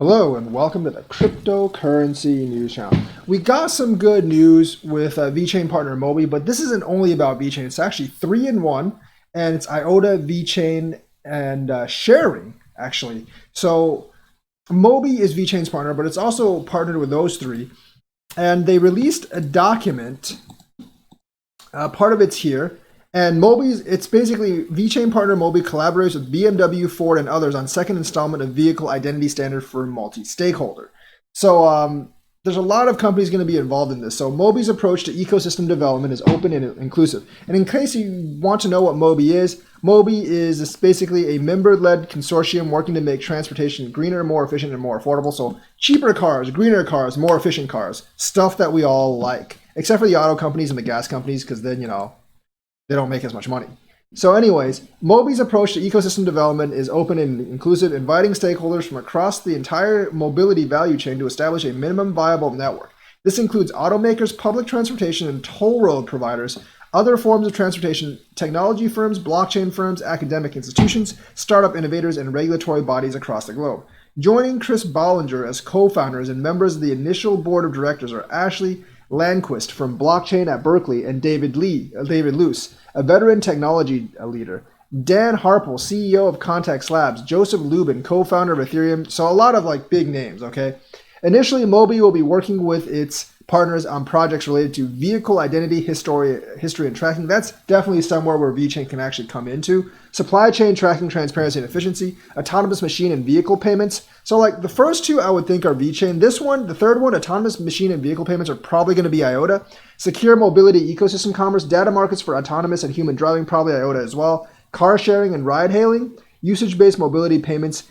Hello and welcome to the Cryptocurrency News Channel. We got some good news with Vechain partner MOBI, but this isn't only about Vechain. It's actually three in one, and it's IOTA, Vechain, and Sharering, actually. So MOBI is Vechain's partner, but it's also partnered with those three. And they released a document. Part of it's here. And MOBI's, it's basically Vechain partner MOBI collaborates with BMW, Ford, and others on second installment of vehicle identity standard for multi-stakeholder. So there's a lot of companies going to be involved in this. So MOBI's approach to ecosystem development is open and inclusive. And in case you want to know what MOBI is basically a member-led consortium working to make transportation greener, more efficient, and more affordable. So cheaper cars, greener cars, more efficient cars, stuff that we all like, except for the auto companies and the gas companies, because then, they don't make as much money. So anyways, MOBI's approach to ecosystem development is open and inclusive, inviting stakeholders from across the entire mobility value chain to establish a minimum viable network. This includes automakers, public transportation, and toll road providers, other forms of transportation, technology firms, blockchain firms, academic institutions, startup innovators, and regulatory bodies across the globe. Joining Chris Bollinger as co-founders and members of the initial board of directors are Ashley Landquist from Blockchain at Berkeley and David Luce, a veteran technology leader. Dan Harpel, CEO of Context Labs. Joseph Lubin, co-founder of Ethereum. So a lot of big names, okay? Initially, MOBI will be working with its partners on projects related to vehicle identity, history, and tracking. That's definitely somewhere where Vechain can actually come into. Supply chain tracking, transparency, and efficiency. Autonomous machine and vehicle payments. So the first two I would think are Vechain. This one, the third one, autonomous machine and vehicle payments, are probably going to be IOTA. Secure mobility ecosystem commerce, data markets for autonomous and human driving, probably IOTA as well. Car sharing and ride hailing, usage-based mobility payments.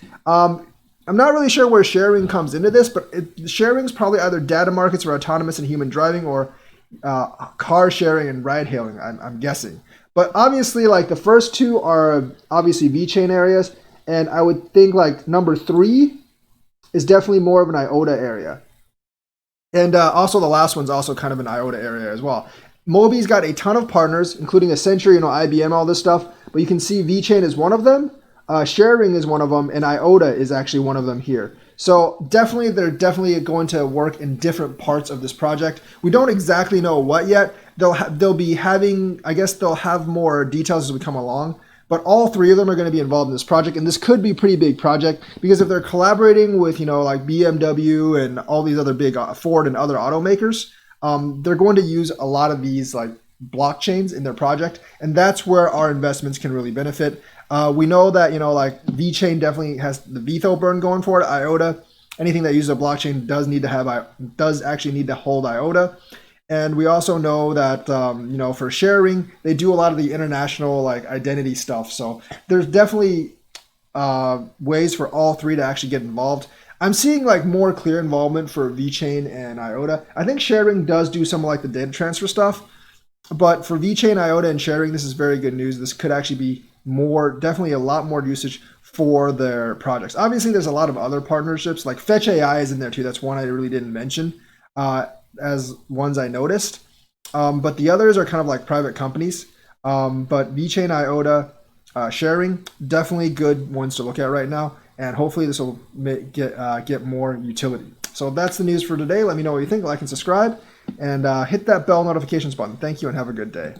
I'm not really sure where sharing comes into this, but sharing is probably either data markets for autonomous and human driving or car sharing and ride hailing, I'm guessing. But obviously, the first two are obviously Vechain areas, and I would think number 3 is definitely more of an IOTA area. And also the last one's also kind of an IOTA area as well. MOBI's got a ton of partners, including Accenture, IBM, all this stuff, but you can see Vechain is one of them. Sharering is one of them, and IOTA is actually one of them here. So they're definitely going to work in different parts of this project. We don't exactly know what yet. They'll be having, I guess they'll have more details as we come along. But all three of them are going to be involved in this project, and this could be a pretty big project because if they're collaborating with BMW and all these other big Ford and other automakers, they're going to use a lot of these blockchains in their project, and that's where our investments can really benefit. We know that Vechain definitely has the VTHO burn going for it. IOTA, anything that uses a blockchain does actually need to hold IOTA, and we also know that for sharing they do a lot of the international identity stuff. So there's definitely ways for all three to actually get involved. I'm seeing more clear involvement for Vechain and IOTA. I think Sharing does do some of the data transfer stuff, but for Vechain, IOTA, and Sharing, this is very good news. This could actually be definitely a lot more usage for their projects. Obviously, there's a lot of other partnerships, like Fetch AI is in there too. That's one I really didn't mention as ones I noticed. But the others are kind of private companies. But Vechain, IOTA, Sharing, definitely good ones to look at right now. And hopefully this will get more utility. So that's the news for today. Let me know what you think. Like and subscribe. And hit that bell notifications button. Thank you and have a good day.